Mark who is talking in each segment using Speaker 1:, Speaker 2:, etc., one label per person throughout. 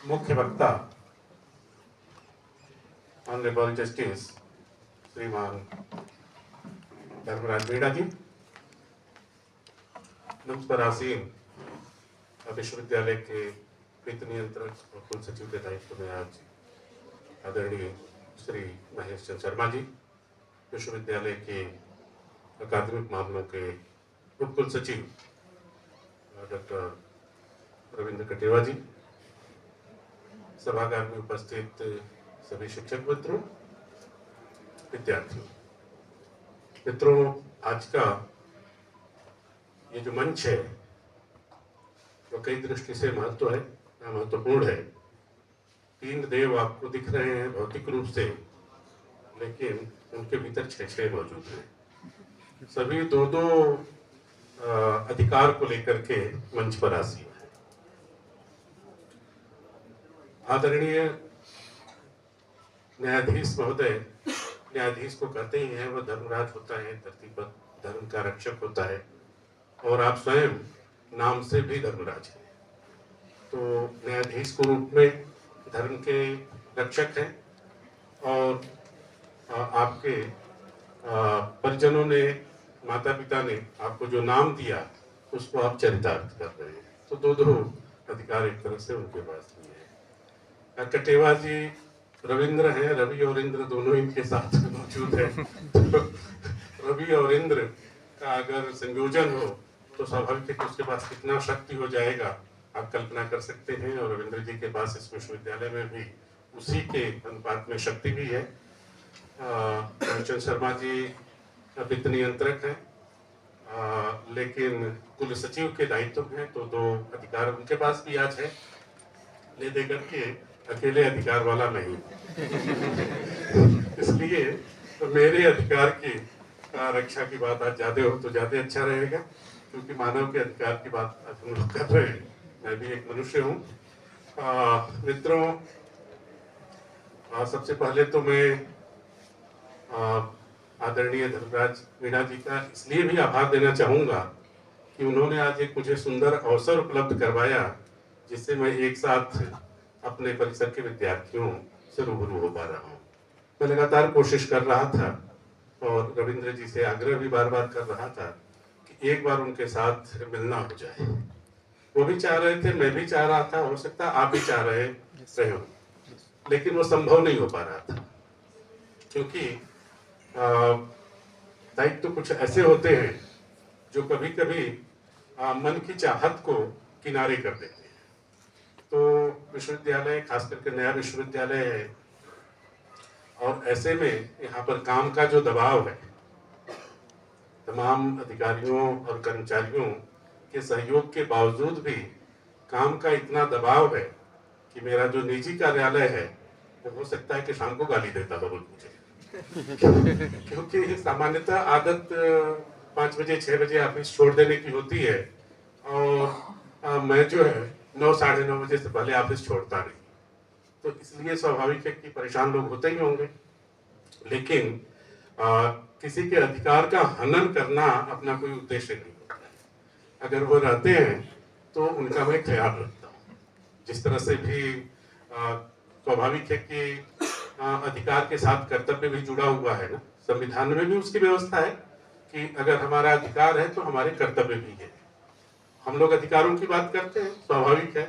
Speaker 1: मुख्य वक्ता honourable justice श्रीमान धर्मराज मीणा जी, मंच पर आसीन विश्वविद्यालय के वित्त नियंत्रक और कुल सचिव के दायित्व में आज आदरणीय श्री महेश चंद्र शर्मा जी, विश्वविद्यालय के अकादमिक मामलों के उप कुल सचिव डॉक्टर रविंद्र कटेवा जी, सभागार में उपस्थित सभी शिक्षक मित्रों, मित्रों, आज का ये जो मंच है वो कई दृष्टि से महत्वपूर्ण है। तीन देव आपको दिख रहे हैं भौतिक रूप से, लेकिन उनके भीतर छह मौजूद हैं। सभी दो अधिकार को लेकर के मंच पर आसीन है। आदरणीय न्यायाधीश महोदय, न्यायाधीश को कहते ही हैं, वह धर्मराज होता है, धरती पर धर्म का रक्षक होता है, और आप स्वयं नाम से भी धर्मराज हैं। तो न्यायाधीश के रूप में धर्म के रक्षक हैं, और आपके परिजनों ने, माता पिता ने आपको जो नाम दिया उसको आप चरितार्थ कर रहे हैं। तो दो अधिकार एक तरह से उनके पास भी है। कटेवा जी रविंद्र हैं, रवि और इंद्र दोनों इनके साथ मौजूद हैं। तो रवि और इंद्र का अगर संयोजन हो तो स्वाभाविक है कि उसके पास कितना शक्ति हो जाएगा आप कल्पना कर सकते हैं। और रविंद्र जी के पास इस विश्वविद्यालय में भी उसी के अनुपात में शक्ति भी है। चंद्र शर्मा जी वित्त नियंत्रक हैं, लेकिन कुल सचिव के दायित्व में तो दो अधिकार उनके पास भी आज है। ले दे करके अकेले अधिकार वाला नहीं। इसलिए तो मेरे अधिकार की रक्षा की बात आज ज्यादा हो तो ज्यादा अच्छा रहेगा, क्योंकि मानव के अधिकार की बात आज हम लोग कर रहे हैं। मैं भी एक मनुष्य हूँ। मित्रों, सबसे पहले तो मैं आदरणीय धर्मराज मीणा जी का इसलिए भी आभार देना चाहूँगा कि उन्होंने आज एक मुझे सुंदर अवसर उपलब्ध करवाया, जिससे मैं एक साथ अपने परिसर के विद्यार्थियों से रूबरू हो पा रहा हूँ। मैं लगातार कोशिश कर रहा था और रविंद्र जी से आग्रह भी बार बार कर रहा था कि एक बार उनके साथ मिलना हो जाए। वो भी चाह रहे थे, मैं भी चाह रहा था, हो सकता है आप भी चाह रहे हो, लेकिन वो संभव नहीं हो पा रहा था, क्योंकि दायित्व तो कुछ ऐसे होते हैं जो कभी कभी मन की चाहत को किनारे कर देते हैं। तो विश्वविद्यालय, खास करके नया विश्वविद्यालय है, और ऐसे में यहाँ पर काम का जो दबाव है, तमाम अधिकारियों और कर्मचारियों के सहयोग के बावजूद भी काम का इतना दबाव है कि मेरा जो निजी कार्यालय है वो हो सकता है कि शाम को गाली देता बहुत मुझे। क्योंकि सामान्यतः आदत 5 बजे 6 बजे ऑफिस छोड़ देने की होती है, और मैं जो है 9 साढ़े 9 बजे से पहले ऑफिस छोड़ता नहीं। तो इसलिए स्वाभाविक है कि परेशान लोग होते ही होंगे, लेकिन किसी के अधिकार का हनन करना अपना कोई उद्देश्य नहीं होता है। अगर वो रहते हैं तो उनका मैं ख्याल रखता हूँ। जिस तरह से भी स्वाभाविक है कि अधिकार के साथ कर्तव्य भी जुड़ा हुआ है ना, संविधान में भी उसकी व्यवस्था है कि अगर हमारा अधिकार है तो हमारे कर्तव्य भी है। हम लोग अधिकारों की बात करते हैं, स्वाभाविक है।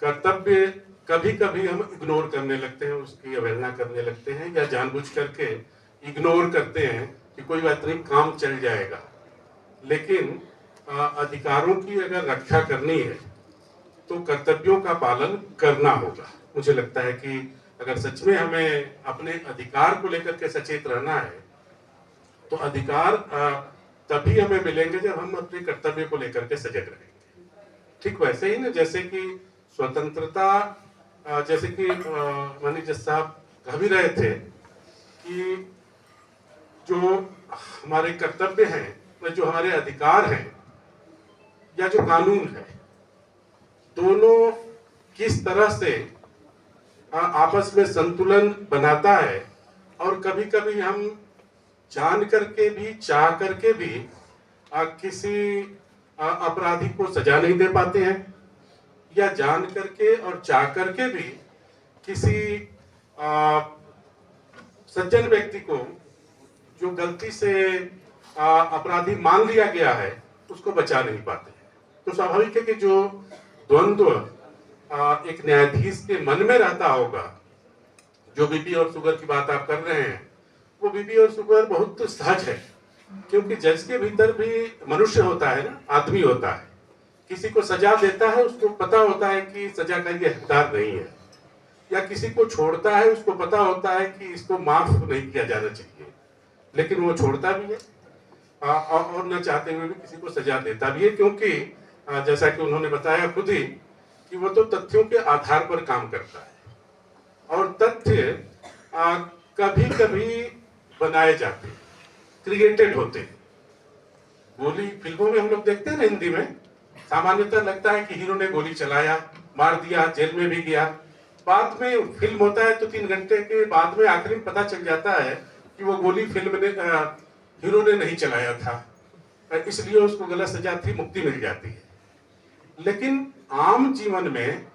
Speaker 1: कर्तव्य कभी कभी हम इग्नोर करने लगते हैं, उसकी अवहेलना करने लगते हैं, या जानबूझ करके इग्नोर करते हैं कि कोई बात नहीं, काम चल जाएगा। लेकिन अधिकारों की अगर रक्षा करनी है तो कर्तव्यों का पालन करना होगा। मुझे लगता है कि अगर सच में हमें अपने अधिकार को लेकर के सचेत रहना है तो अधिकार तभी हमें मिलेंगे जब हम अपने कर्तव्य को लेकर के सजग रहेंगे। ठीक वैसे ही ना, जैसे कि स्वतंत्रता, जैसे कि माननीय जज साहब कह भी रहे थे कि जो हमारे कर्तव्य हैं, जो हमारे अधिकार हैं, या जो कानून है, दोनों किस तरह से आपस में संतुलन बनाता है। और कभी कभी हम जान करके भी, चाह करके भी किसी अपराधी को सजा नहीं दे पाते हैं, या जान करके और चाह करके भी किसी सज्जन व्यक्ति को जो गलती से अपराधी मान लिया गया है उसको बचा नहीं पाते। तो स्वाभाविक है कि जो द्वंद्व एक न्यायाधीश के मन में रहता होगा, जो बीपी और शुगर की बात आप कर रहे हैं, वो बीपी और शुगर बहुत सहज है, क्योंकि जज के भीतर भी मनुष्य होता है ना, आदमी होता है। किसी को सजा देता है, उसको पता होता है कि सजा का ये हकदार नहीं है, या किसी को छोड़ता है, उसको पता होता है कि इसको माफ नहीं किया जाना चाहिए, लेकिन वो छोड़ता भी है और न चाहते हुए भी किसी को सजा देता भी है, क्योंकि जैसा कि उन्होंने बताया खुद ही कि वो तो तथ्यों के आधार पर काम करता है और तथ्य कभी कभी बनाए जाते हैं, क्रिएटेड होते हैं। गोली फिल्मों में हम लोग देखते हैं ना, हिंदी में सामान्यतः लगता है कि हीरो ने गोली चलाया, मार दिया, जेल में भी गया। बाद में फिल्म होता है तो 3 घंटे के बाद में आखिरी में पता चल जाता है कि वो गोली फिल्म ने हीरो ने नहीं चलाया था, इसलिए उसको गलत सजा थी, मुक्ति मिल जाती है। लेकिन आम जीवन में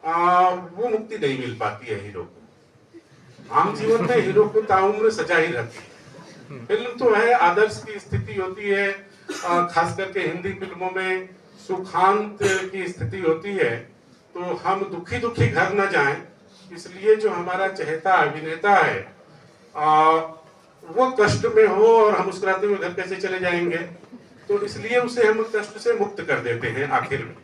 Speaker 1: वो मुक्ति नहीं मिल पाती है हीरो को। आम जीवन में हीरो को ताउम्र सजा ही रहती है। फिल्म तो है, आदर्श की स्थिति होती है, खास करके हिंदी फिल्मों में सुखांत की स्थिति होती है, तो हम दुखी दुखी घर न जाएं, इसलिए जो हमारा चहेता अभिनेता है वो कष्ट में हो और हम मुस्कुराते हुए घर कैसे चले जाएंगे, तो इसलिए उसे हम कष्ट से मुक्त कर देते हैं। आखिर में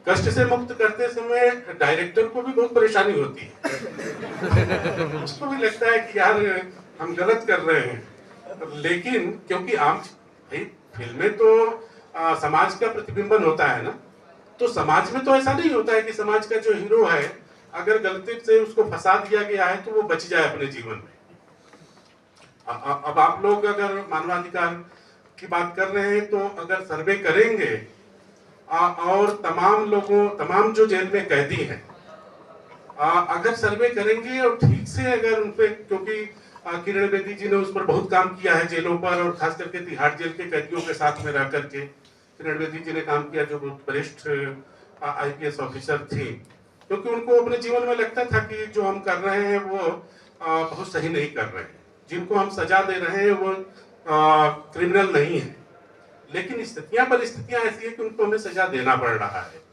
Speaker 1: कष्ट से मुक्त करते समय डायरेक्टर को भी बहुत परेशानी होती है उसको भी लगता है कि यार हम गलत कर रहे हैं, लेकिन क्योंकि आम फिल्में तो समाज का प्रतिबिंबन होता है ना, तो समाज में तो ऐसा नहीं होता है कि समाज का जो हीरो है अगर गलती से उसको फंसा दिया गया है तो वो बच जाए अपने जीवन में। अब आप लोग अगर मानवाधिकार की बात कर रहे हैं तो अगर सर्वे करेंगे और तमाम जो जेल में कैदी हैं अगर सर्वे करेंगे और ठीक से अगर उन पे, क्योंकि किरण बेदी जी ने उस पर बहुत काम किया है जेलों पर, और खास करके तिहाड़ जेल के कैदियों के साथ में रह करके किरण बेदी जी ने काम किया, जो बहुत वरिष्ठ IPS ऑफिसर थी, क्योंकि उनको अपने जीवन में लगता था कि जो हम कर रहे हैं वो बहुत सही नहीं कर रहे हैं, जिनको हम सजा दे रहे हैं वो क्रिमिनल नहीं है, लेकिन परिस्थितियां ऐसी है कि उनको हमें सजा देना पड़ रहा है।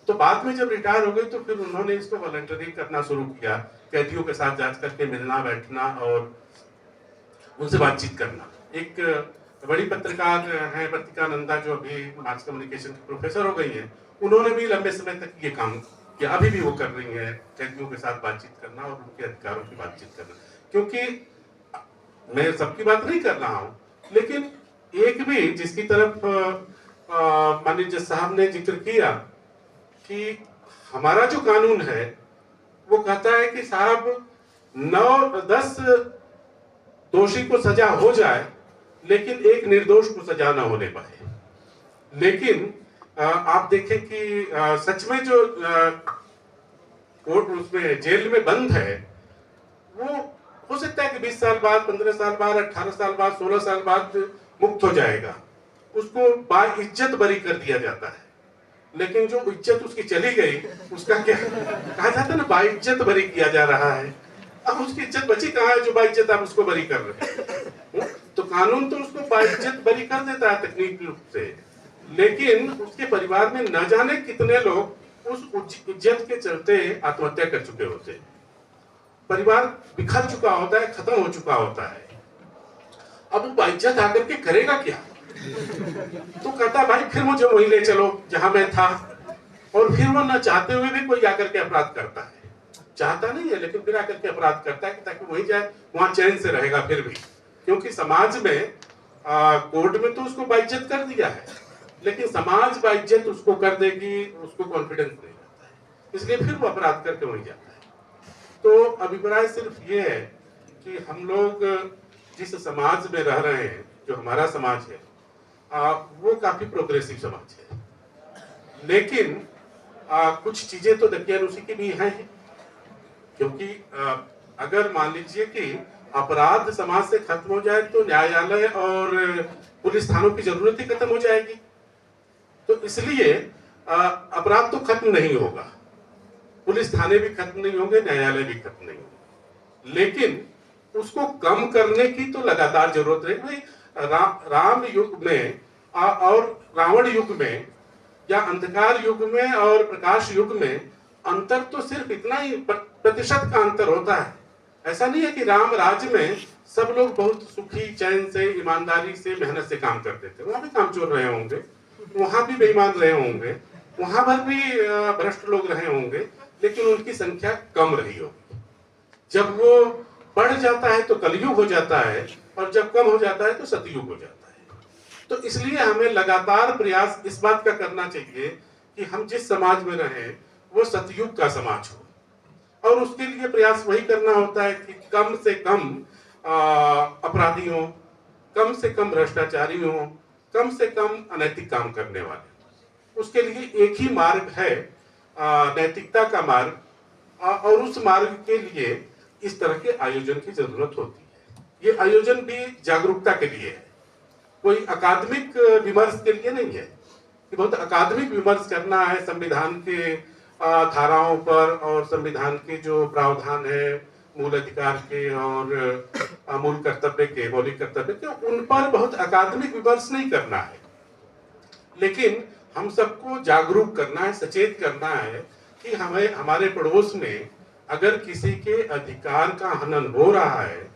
Speaker 1: तो बाद में जब रिटायर हो गए तो फिर उन्होंने इसको वॉलंटरी करना शुरू किया, कैदियों के साथ जांच करके मिलना बैठना और उनसे बातचीत करना। एक बड़ी पत्रकार है वर्तिका नंदा, जो अभी मास कम्युनिकेशन की प्रोफेसर हो गई है, उन्होंने भी लंबे समय तक ये काम किया, अभी भी वो कर रही है, कैदियों के साथ बातचीत करना और उनके अधिकारों की बातचीत करना। क्योंकि मैं सबकी बात नहीं कर रहा हूँ, लेकिन एक भी जिसकी तरफ माननीय जज साहब ने जिक्र किया कि हमारा जो कानून है वो कहता है कि साहब 9-10 दोषी को सजा हो जाए लेकिन एक निर्दोष को सजा ना होने पाए। लेकिन आप देखें कि सच में जो कोर्ट उसमें जेल में बंद है वो हो सकता है कि 20 साल बाद, 15 साल बाद, 18 साल बाद, 16 साल बाद मुक्त हो जाएगा, उसको बाइज्जत बरी कर दिया जाता है। लेकिन जो इज्जत उसकी चली गई उसका क्या कहा जाता है ना, बाइज्जत बरी किया जा रहा है। अब उसकी इज्जत बची कहाँ है जो बाइज्जत आप उसको बरी कर रहे हैं? तो कानून तो उसको बाइज्जत बरी कर देता है तकनीकी रूप से, लेकिन उसके परिवार में न जाने कितने लोग उस इज्जत के चलते आत्महत्या कर चुके होते हैं। परिवार बिखर चुका होता है, खत्म हो चुका होता है। अब वो बाइज्जत आकर के करेगा क्या? तो कहता भाई फिर मुझे वहीं ले चलो जहां मैं था, और फिर वो न चाहते हुए भी कोई आकर के अपराध करता है, चाहता नहीं है लेकिन फिर आकर के अपराध करता है ताकि वहीं जाए, वहां चैन से रहेगा फिर भी, क्योंकि समाज में कोर्ट में तो उसको बाइज्जत कर दिया है, लेकिन समाज बाइज्जत उसको कर देगी, उसको कॉन्फिडेंस नहीं रहता है, इसलिए फिर वो अपराध करके वहीं जाता है। तो अभिप्राय सिर्फ ये है कि हम लोग जिस समाज में रह रहे हैं, जो हमारा समाज है वो काफी प्रोग्रेसिव समाज है, लेकिन कुछ चीजें तो दकियानुसी की भी हैं, क्योंकि अगर मान लीजिए कि अपराध समाज से खत्म हो जाए तो न्यायालय और पुलिस थानों की जरूरत ही खत्म हो जाएगी। तो इसलिए अपराध तो खत्म नहीं होगा, पुलिस थाने भी खत्म नहीं होंगे, न्यायालय भी खत्म नहीं होंगे, लेकिन उसको कम करने की तो लगातार जरूरत है भाई। राम युग में और रावण युग में, या अंधकार युग में और प्रकाश युग में अंतर तो सिर्फ इतना ही प्रतिशत का अंतर होता है। ऐसा नहीं है कि राम राज्य में सब लोग बहुत सुखी, चैन से, ईमानदारी से, मेहनत से काम करते थे। वहां भी कामचोर रहे होंगे, वहां भी बेईमान रहे होंगे, वहां पर भी भ्रष्ट लोग रहे होंगे, लेकिन उनकी संख्या कम रही होगी। जब वो बढ़ जाता है तो कलयुग हो जाता है, और जब कम हो जाता है तो सतयुग हो जाता है। तो इसलिए हमें लगातार प्रयास इस बात का करना चाहिए कि हम जिस समाज में रहें वो सतयुग का समाज हो, और उसके लिए प्रयास वही करना होता है कि कम से कम अपराधियों, कम से कम भ्रष्टाचारियों, कम से कम अनैतिक काम करने वाले। उसके लिए एक ही मार्ग है, नैतिकता का मार्ग, और उस मार्ग के लिए इस तरह के आयोजन की जरूरत होती है। ये आयोजन भी जागरूकता के लिए है, कोई अकादमिक विमर्श के लिए नहीं है कि बहुत अकादमिक विमर्श करना है संविधान के धाराओं पर, और संविधान के जो प्रावधान है मूल अधिकार के और मूल कर्तव्य के, मौलिक कर्तव्य के, उन पर बहुत अकादमिक विमर्श नहीं करना है, लेकिन हम सबको जागरूक करना है, सचेत करना है कि हमें, हमारे पड़ोस में अगर किसी के अधिकार का हनन हो रहा है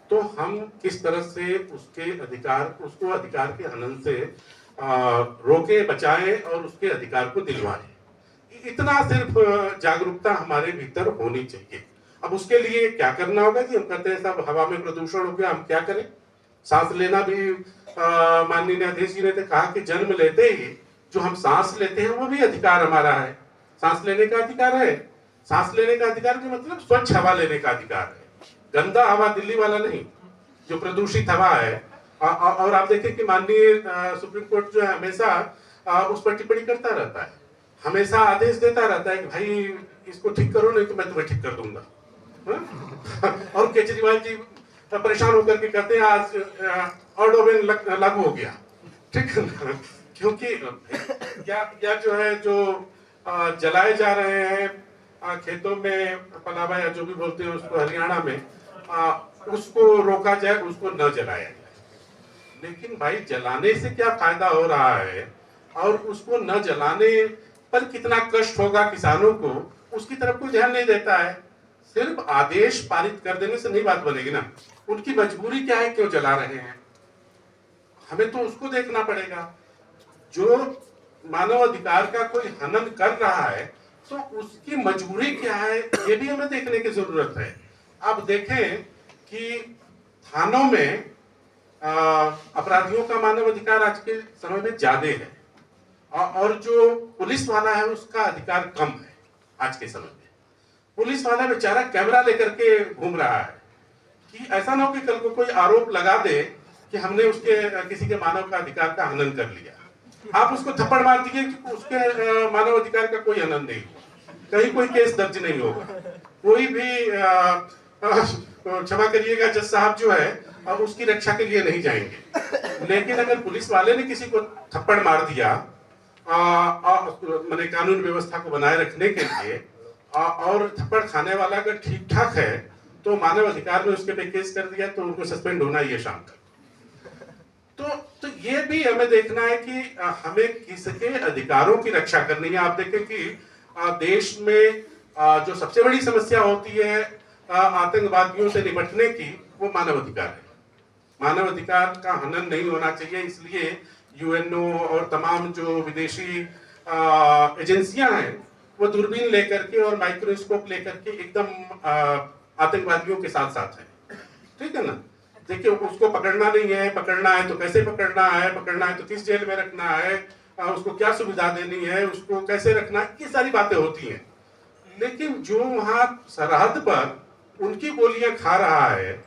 Speaker 1: तो हम किस तरह से उसके अधिकार, उसको अधिकार के हनन से रोके, बचाएं और उसके अधिकार को दिलवाएं। इतना सिर्फ जागरूकता हमारे भीतर होनी चाहिए। अब उसके लिए क्या करना होगा कि हम कहते हैं साहब हवा में प्रदूषण हो गया, हम क्या करें? सांस लेना भी माननीय न्यायाधीश जी ने तो कहा कि जन्म लेते ही जो हम सांस लेते हैं वो भी अधिकार हमारा है। सांस लेने का अधिकार है। सांस लेने का अधिकार का मतलब स्वच्छ हवा लेने का अधिकार है, गंदा हवा, दिल्ली वाला नहीं, जो प्रदूषित हवा है। और आप देखें कि माननीय सुप्रीम कोर्ट जो है हमेशा उस पर टिप्पणी करता रहता है, हमेशा आदेश देता रहता है कि भाई इसको ठीक करो, नहीं तो मैं तुम्हें ठीक कर दूंगा। और केजरीवाल जी परेशान होकर के कहते हैं आज ऑर्डोवेन लागू हो गया, ठीक है ना? क्योंकि या जो है जो जलाए जा रहे हैं खेतों में पलावा या जो भी बोलते हैं उसको हरियाणा में, उसको रोका जाए, उसको न जलाया जाए। लेकिन भाई जलाने से क्या फायदा हो रहा है और उसको न जलाने पर कितना कष्ट होगा किसानों को, उसकी तरफ कोई ध्यान नहीं देता है। सिर्फ आदेश पारित कर देने से नहीं बात बनेगी ना, उनकी मजबूरी क्या है, क्यों जला रहे हैं, हमें तो उसको देखना पड़ेगा। जो मानव अधिकार का कोई हनन कर रहा है तो उसकी मजबूरी क्या है, ये भी हमें देखने की जरूरत है। आप देखें कि थानों में अपराधियों का मानव अधिकार आज के समय में ज्यादा है, और जो पुलिस वाला है उसका अधिकार कम है। आज के समय में पुलिस वाला बेचारा कैमरा लेकर के घूम रहा है कि ऐसा ना हो कि कल को कोई आरोप लगा दे कि हमने उसके किसी के मानव का अधिकार का हनन कर लिया, आप उसको थप्पड़ मार दीजिए कि उसके मानव अधिकार का कोई हनन नहीं, कहीं कोई केस दर्ज नहीं होगा, कोई भी क्षमा करिएगा जज साहब जो है उसकी रक्षा के लिए नहीं जाएंगे। लेकिन अगर पुलिस वाले ने किसी को थप्पड़ मार दिया मैंने कानून व्यवस्था को बनाए रखने के लिए, और थप्पड़ खाने वाला अगर ठीक ठाक है तो मानव अधिकार में उसके पे केस कर दिया तो उनको सस्पेंड होना ही है शाम तक। तो ये भी हमें देखना है कि हमें किसके अधिकारों की रक्षा करनी है। आप देखें कि देश में जो सबसे बड़ी समस्या होती है आतंकवादियों से निपटने की, वो मानव अधिकार है। मानव अधिकार का हनन नहीं होना चाहिए, इसलिए यूएनओ और तमाम जो विदेशी एजेंसियां हैं वो दूरबीन लेकर के और माइक्रोस्कोप लेकर के एकदम आतंकवादियों के साथ साथ है, ठीक है ना? देखिए उसको पकड़ना नहीं है, पकड़ना है तो कैसे पकड़ना है, पकड़ना है तो किस जेल में रखना है, उसको क्या सुविधा देनी है, उसको कैसे रखना है, ये सारी बातें होती हैं। लेकिन जो वहां सरहद पर उनकी गोलियां खा रहा है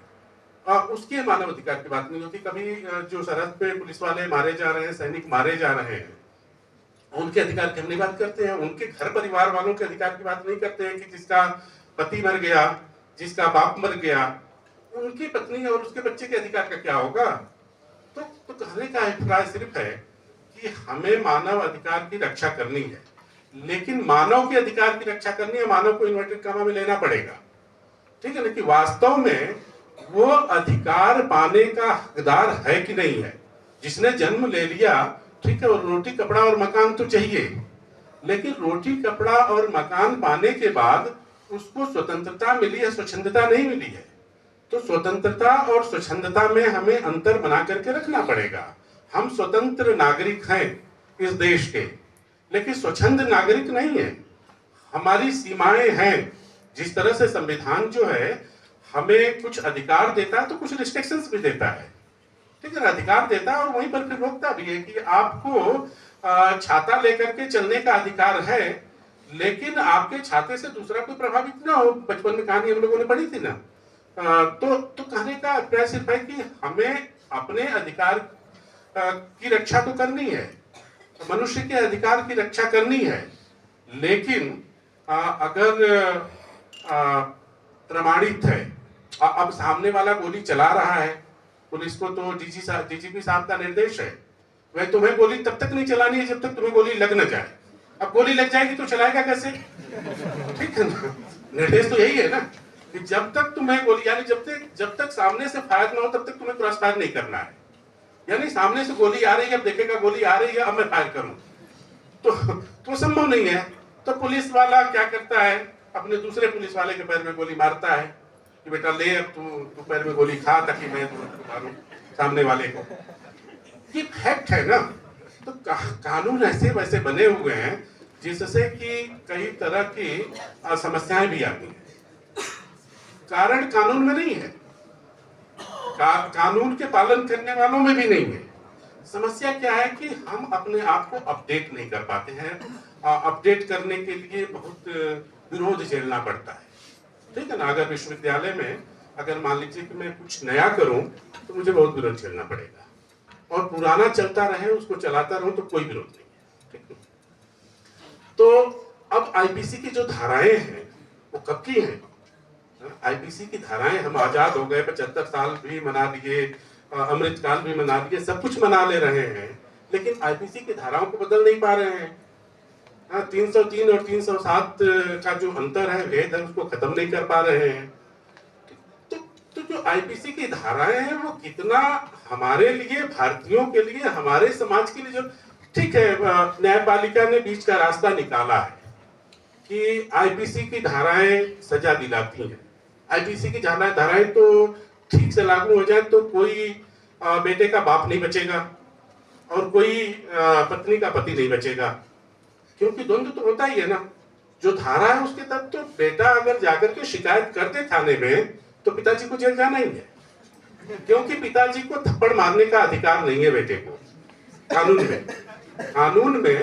Speaker 1: उसके मानव अधिकार की बात नहीं होती। कभी जो सरहद पे पुलिस वाले मारे जा रहे हैं, सैनिक मारे जा रहे हैं, उनके अधिकार की हम नहीं बात करते हैं, उनके घर परिवार वालों के अधिकार की बात नहीं करते हैं कि जिसका पति मर गया, जिसका बाप मर गया, उनकी पत्नी और उसके बच्चे के अधिकार का क्या होगा? तो कहने का अभिप्राय सिर्फ है कि हमें मानव अधिकार की रक्षा करनी है। लेकिन मानव के अधिकार की रक्षा करनी है, मानव को इन्वर्टेड कामा में लेना पड़ेगा, ठीक है ना, कि वास्तव में वो अधिकार पाने का हकदार है कि नहीं है। जिसने जन्म ले लिया, ठीक है, और रोटी कपड़ा और मकान तो चाहिए, लेकिन रोटी कपड़ा और मकान पाने के बाद उसको स्वतंत्रता मिली है, स्वच्छंदता नहीं मिली है। तो स्वतंत्रता और स्वच्छंदता में हमें अंतर बना करके रखना पड़ेगा। हम स्वतंत्र नागरिक हैं इस देश के, लेकिन स्वच्छंद नागरिक नहीं है। हमारी सीमाएं हैं। जिस तरह से संविधान जो है हमें कुछ अधिकार देता है तो कुछ रिस्ट्रिक्शंस भी देता है, ठीक है ना, अधिकार देता है और वहीं पर फिर रोकता भी है कि आपको छाता लेकर के चलने का अधिकार है, लेकिन आपके छाते से दूसरा कोई प्रभावित ना हो। बचपन में कहानी हम लोगों ने पढ़ी थी ना। तो कहने का अभिप्राय सिर्फ है कि हमें अपने अधिकार की रक्षा तो करनी है, मनुष्य के अधिकार की रक्षा करनी है, लेकिन अगर प्रमाणित है, अब सामने वाला गोली चला रहा है, पुलिस को तो डीजीपी साहब का निर्देश है, वह तुम्हें गोली तब तक नहीं चलानी है जब तक तुम्हें गोली लग न जाए। अब गोली लग जाएगी तो चलाएगा कैसे, ठीक है ना। निर्देश तो यही है ना कि जब तक तुम्हें गोली, यानी जब तक सामने से फायर ना हो तब तक तुम्हें क्रॉस फायर नहीं करना है। यानी सामने से गोली आ रही है, अब देखेगा गोली आ रही है, अब मैं फायर करूं तो संभव नहीं है। तो पुलिस वाला क्या करता है, अपने दूसरे पुलिस वाले के पैर में गोली मारता है कि बेटा ले, अब तू पैर में गोली खा ताकि मैं मारूं सामने वाले को। ये फैक्ट है ना। तो कानून ऐसे वैसे बने हुए हैं जिससे कि कई तरह की समस्याएं भी आती हैं। कारण कानून में नहीं है, कानून के पालन करने वालों में भी नहीं है। समस्या क्या है कि हम अपने आप को अपडेट नहीं कर पाते हैं। अपडेट करने के लिए बहुत विरोध झेलना पड़ता है, ठीक है ना। अगर विश्वविद्यालय में अगर मान लीजिए कि मैं कुछ नया करूं तो मुझे बहुत विरोध झेलना पड़ेगा, और पुराना चलता रहे उसको चलाता रहूं तो कोई विरोध नहीं है, ठीक है। तो अब आईपीसी की जो धाराएं हैं वो कब की हैं? आईपीसी की धाराएं, हम आजाद हो गए, 75 साल भी मना लिए, अमृतकाल भी मना लिए, सब कुछ मना ले रहे हैं, लेकिन आईपीसी की धाराओं को बदल नहीं पा रहे हैं। 303 और 307 का जो अंतर है, भेद है, उसको खत्म नहीं कर पा रहे हैं। तो जो आईपीसी की धाराएं हैं वो कितना हमारे लिए, भारतीयों के लिए, हमारे समाज के लिए, जो ठीक है, न्यायपालिका ने बीच का रास्ता निकाला है कि आईपीसी की धाराएं सजा दिलाती हैं। आईपीसी की धाराएं तो ठीक से लागू हो जाए तो कोई बेटे का बाप नहीं बचेगा और कोई पत्नी का पति नहीं बचेगा, क्योंकि द्वंद्व तो होता ही है ना। जो धारा है उसके तहत तो बेटा अगर जाकर के शिकायत कर दे थाने में तो पिताजी को जेल जाना ही है, क्योंकि पिताजी को थप्पड़ मारने का अधिकार नहीं है बेटे को। कानून में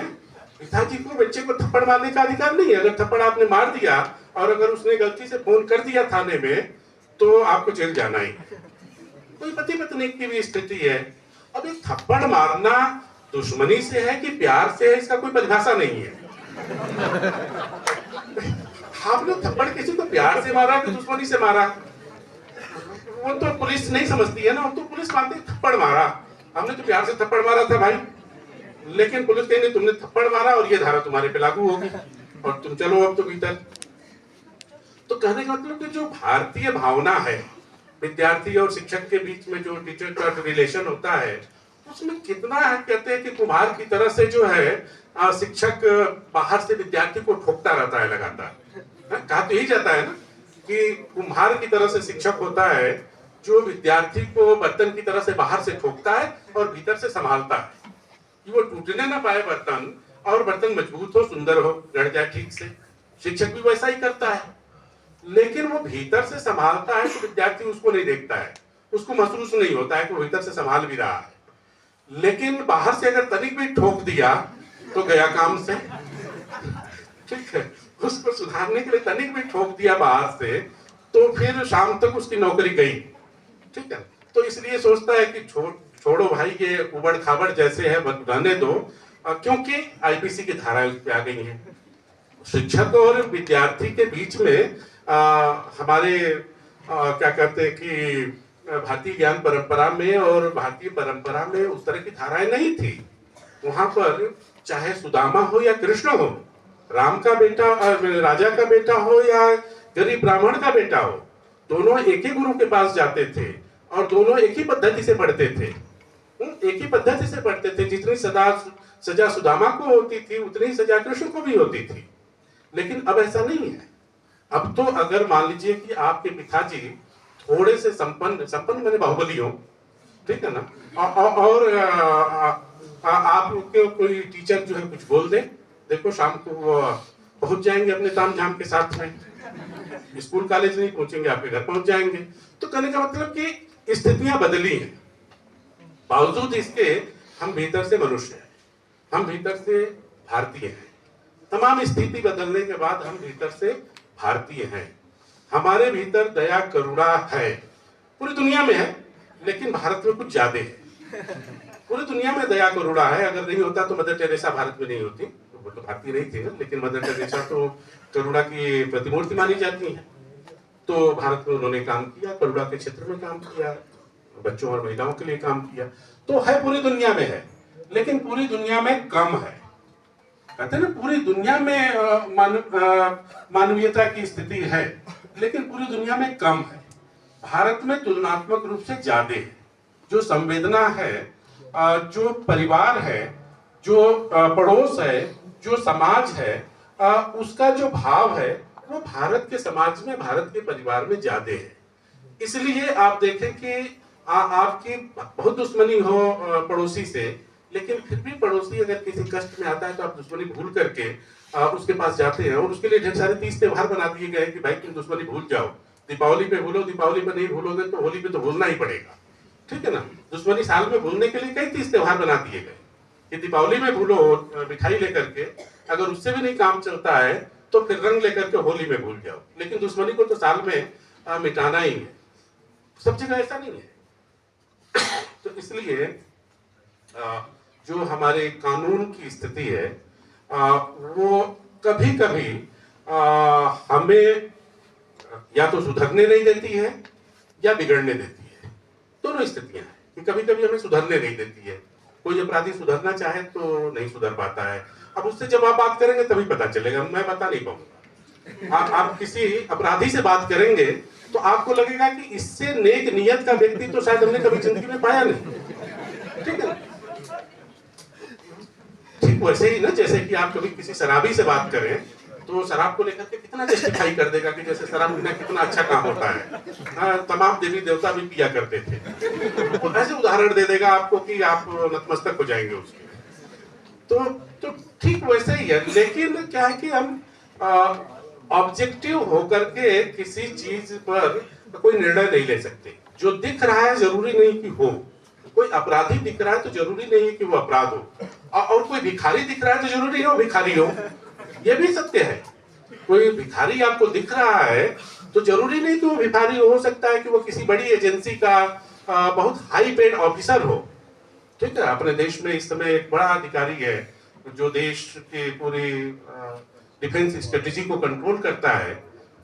Speaker 1: पिताजी को बच्चे को थप्पड़ मारने का अधिकार नहीं है। अगर थप्पड़ आपने मार दिया और अगर उसने गलती से फोन कर दिया थाने में तो आपको जेल जाना ही है। कोई पति पत्नी की भी स्थिति है। अब ये थप्पड़ मारना दुश्मनी से है कि प्यार से है, इसका कोई परिभाषा नहीं है। आपने थप्पड़ किसी को प्यार से मारा कि दुश्मनी से मारा, वो तो पुलिस नहीं समझती है ना। तो पुलिस मानती है थप्पड़ मारा, हमने तो प्यार से थप्पड़ मारा था भाई, लेकिन पुलिस कहेंगे तुमने थप्पड़ मारा और ये धारा तुम्हारे पे लागू होगी और तुम चलो अब तो भीतर। तो कहने का मतलब कि जो भारतीय भावना है विद्यार्थी और शिक्षक के बीच में, जो टीचर का रिलेशन होता है, उसमें कितना है, कहते हैं कि कुम्हार की तरह से जो है शिक्षक बाहर से विद्यार्थी को ठोकता रहता है लगातार। कहा तो यही जाता है ना कि कुम्हार की तरह से शिक्षक होता है जो विद्यार्थी को बर्तन की तरह से बाहर से ठोकता है और भीतर से संभालता है कि वो टूटने ना पाए बर्तन, और बर्तन मजबूत हो, सुंदर हो, गढ़ जाए ठीक से। शिक्षक भी वैसा ही करता है, लेकिन वो भीतर से संभालता है तो विद्यार्थी उसको नहीं देखता है, उसको महसूस नहीं होता है कि वो भीतर से संभाल भी रहा है। लेकिन बाहर से अगर तनिक भी ठोक दिया तो गया काम से, ठीक है। उसको सुधारने के लिए तनिक भी ठोक दिया बाहर से तो फिर शाम तक उसकी नौकरी गई, ठीक है। तो इसलिए सोचता है कि छोड़ो भाई, ये उबड़ खाबड़ जैसे है रहने दो, क्योंकि आईपीसी की धाराएं उस पे आ गई हैं। शिक्षक और विद्यार्थी के बीच में हमारे क्या कहते हैं कि भारतीय ज्ञान परंपरा में और भारतीय परंपरा में उस तरह की धाराएं नहीं थी। वहां पर चाहे सुदामा हो या कृष्ण हो, राम का बेटा राजा का बेटा हो या गरीब ब्राह्मण का बेटा हो, दोनों एक ही गुरु के पास जाते थे और दोनों एक ही पद्धति से पढ़ते थे। एक ही पद्धति से पढ़ते थे। जितनी सजा सुदामा को होती थी उतनी ही सजा कृष्ण को भी होती थी। लेकिन अब ऐसा नहीं है। अब तो अगर मान लीजिए कि आपके पिताजी थोड़े से संपन्न मैंने बाहुबली हो, ठीक है ना, और आपके कोई टीचर जो है कुछ बोल दे, देखो शाम को वो पहुंच जाएंगे अपने ताम झाम के साथ में, स्कूल कॉलेज नहीं पहुंचेंगे, आपके घर पहुंच जाएंगे। तो कहने का मतलब कि स्थितियां बदली हैं। बावजूद इसके हम भीतर से मनुष्य हैं, हम भीतर से भारतीय हैं। तमाम स्थिति बदलने के बाद हम भीतर से भारतीय हैं। हमारे भीतर दया करुणा है, पूरी दुनिया में है, लेकिन भारत में कुछ ज्यादा है। पूरी दुनिया में दया करुणा है। अगर नहीं होता तो मदर टेरेसा भारत में नहीं होती, वो तो भारतीय नहीं थी ना, लेकिन मदर टेरेसा तो करुणा की प्रतिमूर्ति मानी जाती है। तो भारत में उन्होंने काम किया, करुणा के क्षेत्र में काम किया, बच्चों और महिलाओं के लिए काम किया। तो है, पूरी दुनिया में है, लेकिन पूरी दुनिया में कम है। कहते हैं ना, पूरी दुनिया में मानवीयता की स्थिति है, लेकिन पूरी दुनिया में कम है। भारत में तुलनात्मक रूप से ज्यादा है। जो संवेदना है, जो परिवार है, जो पड़ोस है, जो समाज है, उसका जो भाव है वो भारत के समाज में, भारत के परिवार में ज्यादा है। इसलिए आप देखें कि आपकी बहुत दुश्मनी हो पड़ोसी से, लेकिन फिर भी पड़ोसी अगर किसी कष्ट में आता है तो आप दुश्मनी भूल करके उसके पास जाते हैं, और उसके लिए ढेर सारे 30 त्योहार बना दिए गए कि भाई तुम दुश्मनी भूल जाओ, दीपावली पे भूलो, दीपावली पे नहीं भूलोगे तो होली पे तो भूलना ही पड़ेगा, ठीक है ना। दुश्मनी साल में भूलने के लिए कई 30 त्योहार बना दिए गए कि दीपावली में भूलो मिठाई लेकर के, अगर उससे भी नहीं काम चलता है तो फिर रंग लेकर के होली में भूल जाओ, लेकिन दुश्मनी को तो साल में मिटाना ही है। सब जगह ऐसा नहीं है। तो इसलिए जो हमारे कानून की स्थिति है वो कभी कभी हमें या तो सुधरने नहीं देती है या बिगड़ने देती है। दोनों स्थितियां हैं कि कभी कभी हमें सुधरने नहीं देती है। कोई अपराधी सुधरना चाहे तो नहीं सुधर पाता है। अब उससे जब आप बात करेंगे तभी पता चलेगा, मैं बता नहीं पाऊंगा। आप किसी अपराधी से बात करेंगे तो आपको लगेगा कि इससे नेक नियत का व्यक्ति तो शायद हमने कभी जिंदगी में पाया नहीं, ठीक है। ठीक वैसे ही ना, जैसे कि आप कभी किसी शराबी से बात करें तो शराब को लेकर के कितना जस्टिफाई कर देगा कि जैसे शराब पीना कितना अच्छा काम होता है, तमाम देवी देवता भी पिया करते थे, तो ऐसे उदाहरण दे देगा आपको कि आप नतमस्तक हो जाएंगे उसके। तो ठीक वैसे ही है। लेकिन क्या है कि हम ऑब्जेक्टिव होकर के किसी चीज पर कोई निर्णय नहीं ले सकते। जो दिख रहा है जरूरी नहीं कि हो। कोई अपराधी दिख रहा है तो जरूरी नहीं है कि वो अपराध हो, और कोई भिखारी दिख रहा है तो जरूरी नहीं हो भिखारी हो। ये भी सत्य है। कोई भिखारी आपको दिख रहा है तो जरूरी नहीं कि वो भिखारी हो सकता है कि वो किसी बड़ी एजेंसी का बहुत हाई पेड ऑफिसर हो, ठीक है। अपने देश में इस समय एक बड़ा अधिकारी है जो देश के पूरी डिफेंस स्ट्रेटेजी को कंट्रोल करता है।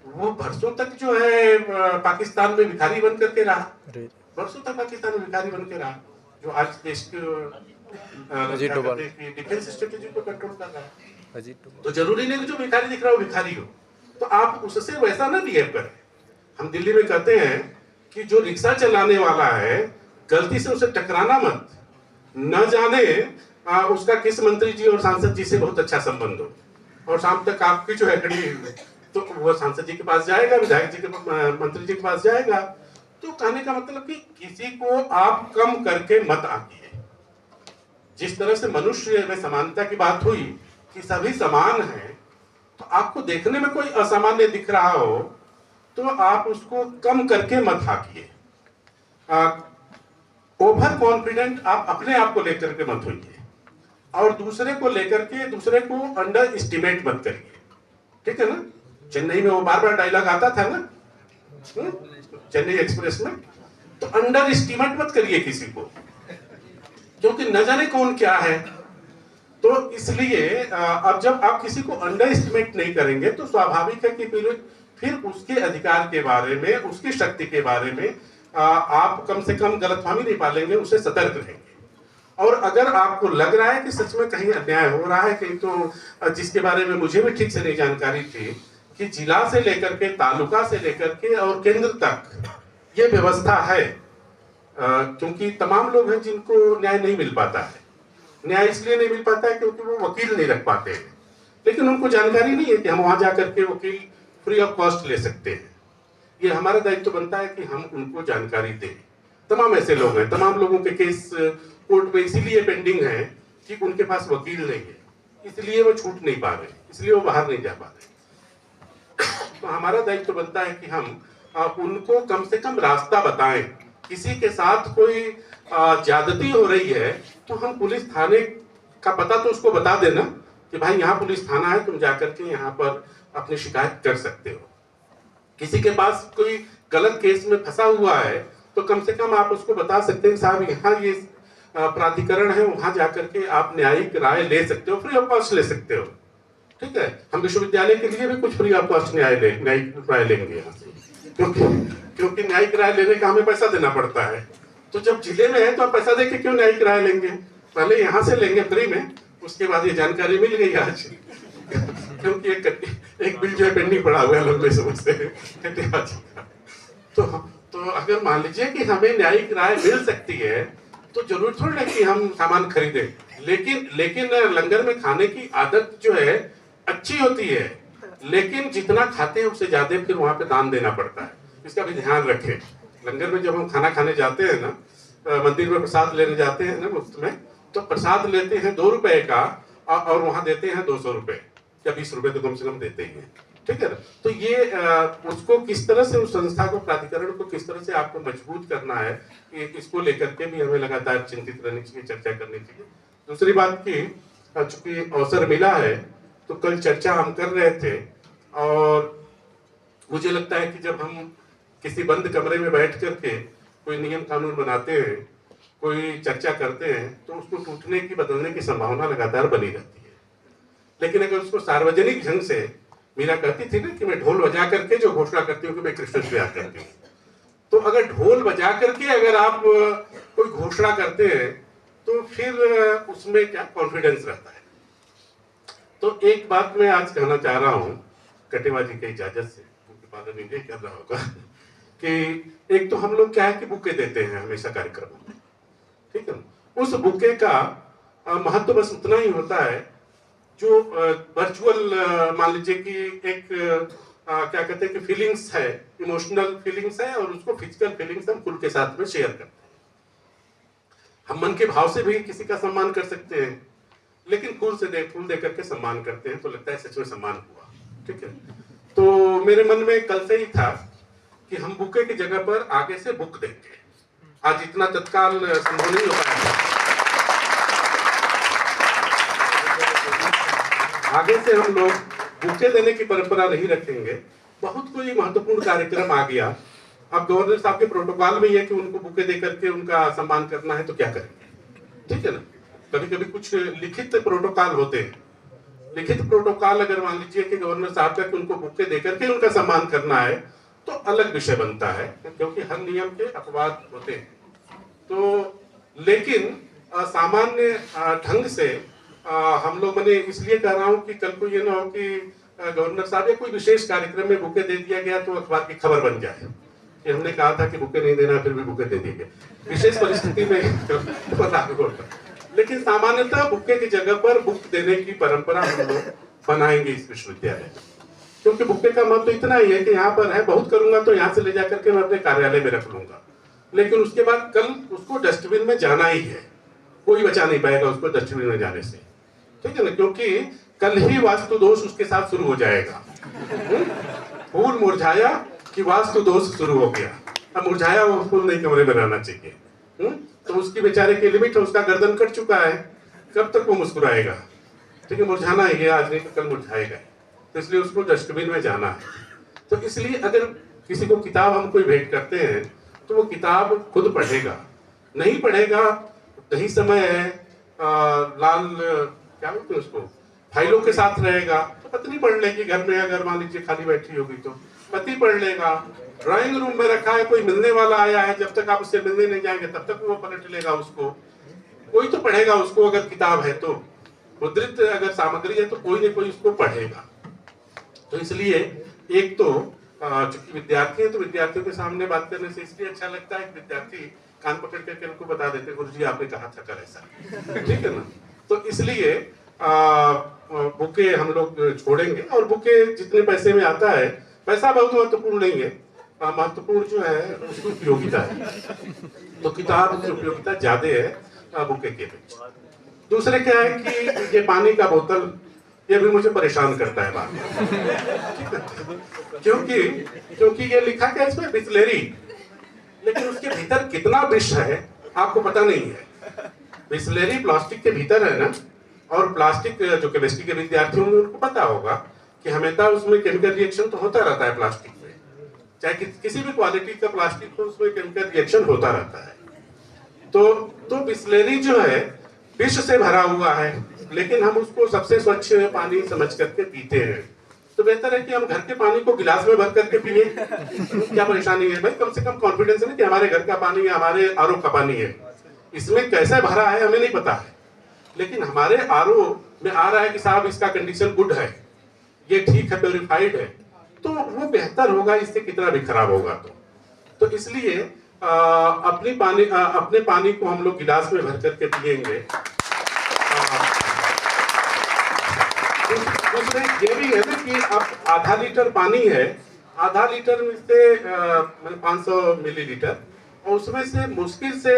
Speaker 1: वो बरसों तक जो है पाकिस्तान में भिखारी बन करके रहा, बरसों तक पाकिस्तान में भिखारी बन के रहा, जो आज देश के डिफेंस स्ट्रेटेजी को कंट्रोल कर रहा है। तो जरूरी नहीं कि जो भिखारी दिख रहा हो भिखारी हो। तो आप उससे वैसा ना बिहेव करें। हम दिल्ली में कहते हैं कि जो रिक्शा चलाने वाला है गलती से उसे टकराना मत, न जाने उसका किस मंत्री जी और सांसद जी से बहुत अच्छा संबंध हो, और शाम तक आपकी जो है खड़ी तो वो सांसद जी के पास जाएगा, विधायक जी के मंत्री जी के पास जाएगा। तो कहने का मतलब कि किसी को आप कम करके मत आकिए। जिस तरह से मनुष्य में समानता की बात हुई कि सभी समान हैं, तो आपको देखने में कोई असामान्य दिख रहा हो तो आप उसको कम करके मत हाकिए। ओवर कॉन्फिडेंट आप अपने आप को लेकर के मत होइए, और दूसरे को लेकर के दूसरे को अंडर एस्टिमेट मत करिए, ठीक है ना। चेन्नई में वो बार बार डायलॉग आता था ना, चेन्नई एक्सप्रेस में, तो अंडर एस्टिमेट मत करिए किसी को, क्योंकि न जाने कौन क्या है। तो इसलिए अब जब आप किसी को अंडर एस्टिमेट नहीं करेंगे तो स्वाभाविक है कि फिर उसके अधिकार के बारे में, उसकी शक्ति के बारे में आप कम से कम गलतफहमी नहीं पालेंगे, उससे सतर्क रहेंगे। और अगर आपको लग रहा है कि सच में कहीं अन्याय हो रहा है, कहीं तो जिसके बारे में मुझे भी ठीक से नहीं जानकारी थी कि जिला से लेकर के, तालुका से लेकर के और केंद्र तक ये व्यवस्था है, क्योंकि तमाम लोग हैं जिनको न्याय नहीं मिल पाता है। न्याय इसलिए नहीं मिल पाता है क्योंकि वो वकील नहीं रख पाते हैं, लेकिन उनको जानकारी नहीं है कि हम वहां जाकर के वकील फ्री ऑफ कॉस्ट ले सकते हैं। ये हमारा दायित्व बनता है कि हम उनको जानकारी दें। तमाम ऐसे लोग हैं, तमाम लोगों के केस कोर्ट में इसीलिए पेंडिंग है कि उनके पास वकील नहीं है, इसलिए वो छूट नहीं पा रहे, इसलिए वो बाहर नहीं जा पा रहे। तो हमारा दायित्व बनता है कि हम उनको कम से कम रास्ता बताएं। किसी के साथ कोई ज्यादती हो रही है तो हम पुलिस थाने का पता तो उसको बता देना कि भाई यहाँ पुलिस थाना है, तुम जाकर के यहाँ पर अपनी शिकायत कर सकते हो। किसी के पास कोई गलत केस में फंसा हुआ है तो कम से कम आप उसको बता सकते हैं साहब यहाँ ये प्राधिकरण है, वहां जाकर के आप न्यायिक राय ले सकते हो, फ्री ऑफ कॉस्ट ले सकते हो। ठीक है, हम विश्वविद्यालय के लिए भी कुछ फ्री ऑफ कॉस्ट न्यायिक राय लेंगे यहाँ से, क्योंकि न्यायिक राय लेने का हमें पैसा देना पड़ता है। तो जब जिले में है तो आप पैसा देके क्यों न्यायिक राय लेंगे, पहले यहाँ से लेंगे फ्री में, उसके बाद ये जानकारी मिल गई आज क्योंकि एक बिल जो है पेंडिंग पड़ा हुआ है लंबे समय से। तो अगर मान लीजिए कि हमें न्यायिक राय मिल सकती है तो जरूर थोड़ी ना कि हम सामान खरीदें, लेकिन लंगर में खाने की आदत जो है अच्छी होती है, लेकिन जितना खाते हैं उससे ज्यादा फिर वहां पे दान देना पड़ता है, इसका भी ध्यान रखें। लंगर में जब हम खाना खाने जाते हैं ना, मंदिर में प्रसाद लेने जाते हैं ना मुफ्त में, तो प्रसाद लेते हैं 2 रुपए का और वहां देते हैं 200 रुपए या 20 रुपए तो कम से कम देते ही हैं। ठीक है ना, तो ये उसको किस तरह से, उस संस्था को, प्राधिकरण को किस तरह से आपको मजबूत करना है, इसको लेकर के भी हमें लगातार चिंतित रहनी चाहिए, चर्चा करनी चाहिए। दूसरी बात की, चूंकि अवसर मिला है तो कल चर्चा हम कर रहे थे और मुझे लगता है कि जब हम किसी बंद कमरे में बैठ करके कोई नियम कानून बनाते हैं, कोई चर्चा करते हैं, तो उसको टूटने की, बदलने की संभावना लगातार बनी रहती है। लेकिन अगर उसको सार्वजनिक ढंग से, मीरा कहती थी ना कि मैं ढोल बजा करके जो घोषणा करती हूँ कि मैं कृष्ण से प्यार करती हूँ, तो अगर ढोल बजा करके अगर आप कोई घोषणा करते हैं तो फिर उसमें क्या कॉन्फिडेंस रहता है। तो एक बात मैं आज कहना चाह रहा हूँ कटेवा जी के इजाजत से, उनके पालन नहीं कर रहा होगा, कि एक तो हम लोग क्या है कि बुके देते हैं हमेशा कार्यक्रमों में, ठीक है, उस बुके का महत्व बस उतना ही होता है जो वर्चुअल, मान लीजिए कि एक क्या कहते हैं कि फीलिंग्स है, इमोशनल फीलिंग्स है, और उसको फिजिकल फीलिंग्स हम फूल के साथ में शेयर करते हैं। हम मन के भाव से भी किसी का सम्मान कर सकते हैं, लेकिन फूल दे करके सम्मान करते हैं तो लगता है सच में सम्मान हुआ। ठीक है, तो मेरे मन में कल से ही था कि हम बुके की जगह पर आगे से बुक देंगे। आज इतना तत्काल संभव नहीं हो पाया, आगे से हम लोग बुके देने की परंपरा नहीं रखेंगे। बहुत कोई महत्वपूर्ण कार्यक्रम आ गया, अब गवर्नर साहब के प्रोटोकॉल में यह कि उनको बुके दे करके उनका सम्मान करना है तो क्या करेंगे। ठीक है ना, कभी कभी कुछ लिखित प्रोटोकॉल होते हैं, लिखित प्रोटोकॉल अगर मान लीजिए कि गवर्नर साहब का कि उनको बुके दे करके उनका सम्मान करना है तो अलग विषय बनता है, क्योंकि हर नियम के अपवाद होते हैं। तो लेकिन सामान्य ढंग से हम लोग, मैंने इसलिए कह रहा हूं कि कल को ये ना हो कि गवर्नर साहब या कोई विशेष कार्यक्रम में बुके दे दिया गया तो अखबार की खबर बन जाए कि हमने कहा था कि बुके नहीं देना, फिर भी बुके दे दिए गए, विशेष परिस्थिति में तो लागू होता है। लेकिन सामान्यतः बुके की जगह पर बुक देने की परंपरा हम लोग बनाएंगे इस विश्वविद्यालय में, क्योंकि बुके का महत्व तो इतना ही है कि यहाँ पर है, बहुत करूंगा तो यहाँ से ले जाकर के मैं अपने कार्यालय में रख लूंगा, लेकिन उसके बाद कल उसको डस्टबिन में जाना ही है, कोई बचा नहीं पाएगा उसको डस्टबिन में जाने से। ठीक है ना, क्योंकि कल ही वास्तु दोष उसके साथ शुरू हो जाएगा। फूल मुरझाया कि वास्तु दोष शुरू हो गया, अब मुरझाया वो फूल नहीं कमरे में रहना चाहिए। तो उसकी बेचारे की लिमिट है, उसका गर्दन कट चुका है, कब तक वो मुस्कुराएगा। ठीक है, मुरझाना ही है, आज नहीं तो कल मुरझाएगा, तो इसलिए उसको डस्टबिन में जाना है। तो इसलिए अगर किसी को किताब हम कोई भेंट करते हैं तो वो किताब खुद पढ़ेगा, नहीं पढ़ेगा, नहीं समय है, लाल क्या बोलते हैं उसको, फाइलों के साथ रहेगा, तो पत्नी पढ़ लेगी घर में, अगर मान लीजिए खाली बैठी होगी तो पति पढ़ लेगा। ड्राइंग रूम में रखा है, कोई मिलने वाला आया है, जब तक आप उससे मिलने नहीं जाएंगे तब तक वो पलट लेगा उसको। कोई तो पढ़ेगा उसको, अगर किताब है तो, मुद्रित अगर सामग्री है तो कोई ना कोई उसको पढ़ेगा। तो इसलिए एक तो चूंकि विद्यार्थी है तो विद्यार्थियों के सामने बात करने से इसलिए अच्छा लगता है कि विद्यार्थी कान पकड़ करके उनको बता देते, गुरुजी आपने कहा था कल ऐसा, ठीक है ना। तो इसलिए बुके हम लोग छोड़ेंगे, और बुके जितने पैसे में आता है, पैसा बहुत महत्वपूर्ण नहीं है, महत्वपूर्ण जो है उसकी उपयोगिता है। तो किताब की उपयोगिता ज्यादा है बुके के अपेक्षा। दूसरे क्या है कि ये पानी का बोतल, ये भी मुझे परेशान करता है बात क्योंकि ये लिखा क्या है इसमें, बिस्लेरी, लेकिन उसके भीतर कितना विष है आपको पता नहीं है। बिस्लेरी प्लास्टिक के भीतर है ना, और प्लास्टिक जो केमिस्ट्री के विद्यार्थी होंगे उनको पता होगा कि हमेशा उसमें केमिकल रिएक्शन तो होता रहता है प्लास्टिक में, चाहे किसी भी क्वालिटी का प्लास्टिक हो उसमें केमिकल रिएक्शन होता रहता है। तो बिस्लेरी जो है विष से भरा हुआ है, लेकिन हम उसको सबसे स्वच्छ पानी समझ करके पीते हैं। तो बेहतर है कि हम घर के पानी को गिलास में भर करके पिए। क्या परेशानी है भाई, कम से कम कॉन्फिडेंस है कि हमारे घर का पानी है, हमारे आरओ का पानी है। इसमें कैसे भरा है हमें नहीं पता है, लेकिन हमारे आरओ में आ रहा है कि साहब इसका कंडीशन गुड है, ये ठीक है, प्योरीफाइड है, तो वो बेहतर होगा इससे कितना भी खराब होगा। तो इसलिए अपने पानी को हम लोग गिलास में भर करके पिएंगे। दूसरे ये भी है ना कि अब आधा लीटर पानी है, आधा लीटर में से 500 मिलीलीटर, और उसमें से मुश्किल से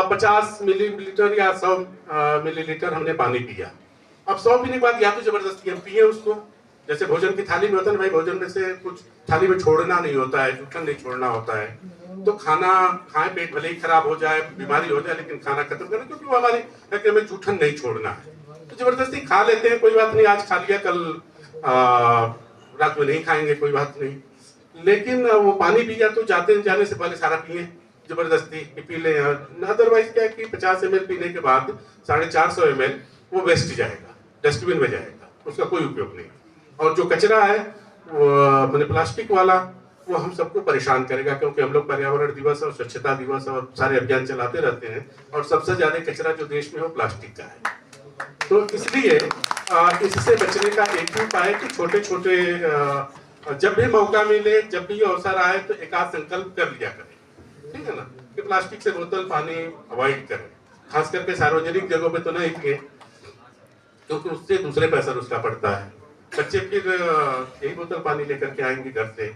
Speaker 1: 50 मिलीलीटर या 100 मिलीलीटर हमने पानी पिया। अब 100 पीने के बाद या तो जबरदस्ती हम पिए उसको, जैसे भोजन की थाली में होता है भाई, भोजन में से कुछ थाली में छोड़ना नहीं होता है, जूठन नहीं छोड़ना होता है। तो खाना खाए, पेट भले ही खराब हो जाए, बीमारी हो जाए, लेकिन खाना खत्म करना, क्योंकि वो हमारे है कि हमें जूठन नहीं छोड़ना है। तो जबरदस्ती खा लेते हैं, कोई बात नहीं, आज खा लिया, कल रात में नहीं खाएंगे, कोई बात नहीं। लेकिन वो पानी पिया तो जाने से पहले सारा पिए जबरदस्ती पी ले। अदरवाइज क्या है कि 50 ml पीने के बाद 450 ml वो वेस्ट जाएगा, डस्टबिन में जाएगा, उसका कोई उपयोग नहीं। और जो कचरा है वो मैंने प्लास्टिक वाला, वो हम सबको परेशान करेगा, क्योंकि हम लोग पर्यावरण दिवस और स्वच्छता दिवस और सारे अभियान चलाते रहते हैं, और सबसे ज्यादा कचरा जो देश में हो प्लास्टिक का है। तो इसलिए इससे बचने का एक ही उपाय है कि छोटे छोटे जब भी मौका मिले, जब भी अवसर आए, तो एक आध संकल्प कर लिया करें, ठीक है ना, कि प्लास्टिक से बोतल पानी अवॉइड करें, खास करके सार्वजनिक जगहों पे तो नहीं पिए, क्योंकि उससे दूसरे पे असर उसका पड़ता है। बच्चे फिर यही बोतल पानी लेकर के आएंगे घर से,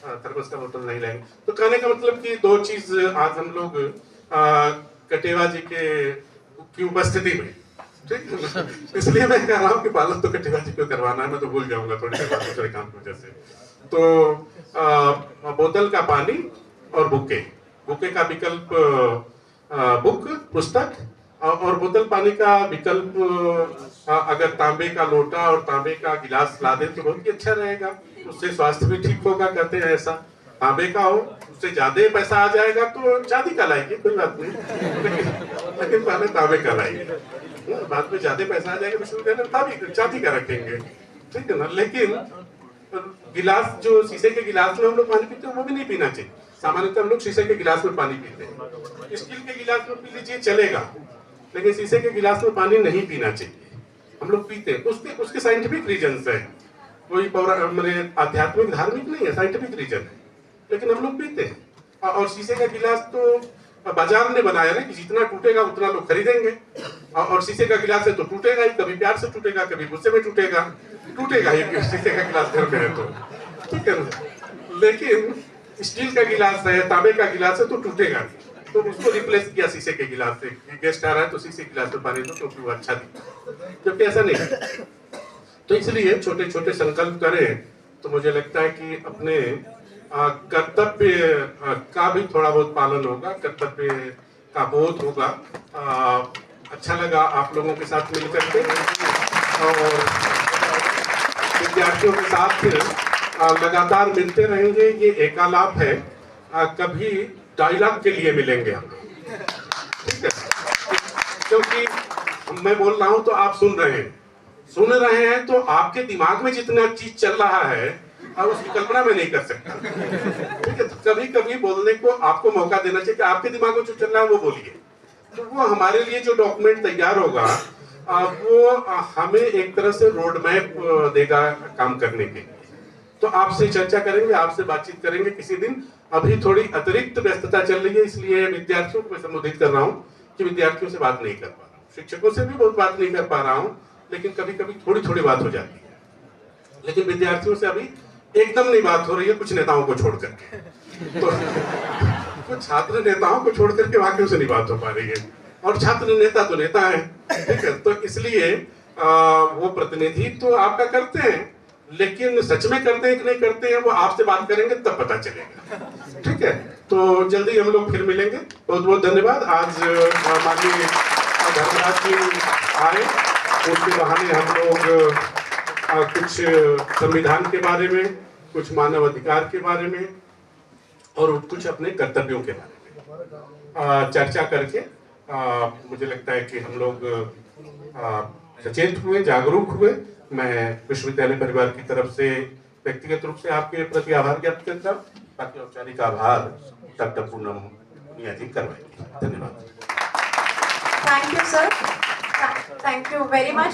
Speaker 1: थर्मस का बोतल नहीं लाएंगे। तो कहने का मतलब कि दो चीज आज हम लोग कटेवा जी की उपस्थिति में, ठीक है, इसलिए मैं कह रहा हूँ कि पालन तो कटेवा जी को करवाना है, मैं तो भूल जाऊंगा थोड़ी देर बाद दूसरे काम की वजह से। तो बोतल का पानी और बुके का विकल्प बुक, पुस्तक, और बोतल पानी का विकल्प अगर तांबे का लोटा और तांबे का गिलास ला दें तो बहुत ही अच्छा रहेगा, उससे स्वास्थ्य भी ठीक होगा, कहते हैं ऐसा। तांबे का हो, उससे ज्यादा पैसा आ जाएगा तो चांदी का लाएंगे, कोई बात नहीं, लेकिन पहले तांबे का लाएंगे, बाद में ज्यादा पैसा आ जाएगा विश्वविद्यालय चांदी का रखेंगे, ठीक है ना। लेकिन गिलास, जो शीशे के गिलास में हम लोग पानी पीते हैं, वो भी नहीं पीना चाहिए। सामान्यतः हम लोग शीशे के गिलास में पानी पीते हैं, स्टील के गिलास में पी लीजिए चलेगा, लेकिन शीशे के गिलास में पानी नहीं पीना चाहिए। हम लोग पीते हैं, उसके साइंटिफिक रीजंस है, कोई मेरे आध्यात्मिक धार्मिक नहीं है, साइंटिफिक रीजन है, लेकिन हम लोग पीते हैं। और शीशे का गिलास तो बाजार ने बनाया ना कि जितना टूटेगा उतना लोग खरीदेंगे, और शीशे का गिलास है तो टूटेगा ही, कभी प्यार से टूटेगा, कभी गुस्से में टूटेगा ही, शीशे का गिलास घर में है तो, ठीक है ना। लेकिन स्टील का गिलास है, तांबे का गिलास है तो टूटेगा नहीं, तो उसको रिप्लेस किया शीशे के गिलास से। गेस्ट आ रहा है तो शीशे के गिलास में पानी दो, क्योंकि वो अच्छा दिखता है, जबकि ऐसा नहीं। तो इसलिए छोटे छोटे संकल्प करें तो मुझे लगता है कि अपने कर्तव्य का भी थोड़ा बहुत पालन होगा, कर्तव्य का बोध होगा। अच्छा लगा आप लोगों के साथ मिलकर के, और विद्यार्थियों के साथ लगातार मिलते रहेंगे, ये एकालाप है, कभी डायलॉग के लिए मिलेंगे हम, ठीक है, क्योंकि मैं बोल रहा हूं तो आप सुन रहे हैं तो आपके दिमाग में जितना चीज चल रहा है और उसकी कल्पना में नहीं कर सकता, ठीक है। तो कभी कभी बोलने को आपको मौका देना चाहिए कि आपके दिमाग में जो चल रहा है वो बोलिए, तो वो हमारे लिए जो डॉक्यूमेंट तैयार होगा वो हमें एक तरह से रोड मैप देगा काम करने के लिए। तो आपसे चर्चा करेंगे, आपसे बातचीत करेंगे किसी दिन। अभी थोड़ी अतिरिक्त व्यस्तता चल रही है, इसलिए विद्यार्थियों को मैं संबोधित कर रहा हूँ कि विद्यार्थियों से बात नहीं कर पा रहा हूँ, शिक्षकों से भी बहुत बात नहीं कर पा रहा हूँ, लेकिन कभी कभी थोड़ी थोड़ी बात हो जाती है। लेकिन विद्यार्थियों से अभी एकदम नहीं बात हो रही है, कुछ नेताओं को छोड़ करके। तो कुछ छात्र नेताओं को छोड़ करके वाक्यों से नहीं बात हो पा रही है, और छात्र नेता तो नेता है, ठीक है। तो इसलिए वो प्रतिनिधित्व तो आपका करते हैं, लेकिन सच में करते हैं कि नहीं करते हैं वो आपसे बात करेंगे तब पता चलेगा, ठीक है। तो जल्दी हम लोग फिर मिलेंगे। बहुत बहुत धन्यवाद। आज माननीय धर्मराज जी आए, उसके बहाने हम लोग कुछ संविधान के बारे में, कुछ मानव अधिकार के बारे में और कुछ अपने कर्तव्यों के बारे में चर्चा करके मुझे लगता है कि हम लोग सचेत हुए, जागरूक हुए। मैं विश्वविद्यालय परिवार की तरफ से व्यक्तिगत रूप से आपके प्रति आभार व्यक्त करता हूँ। बाकी औपचारिक आभार डॉक्टर पूनम मुनिया जी करवाएंगे। धन्यवाद।
Speaker 2: Thank you sir, thank you very much.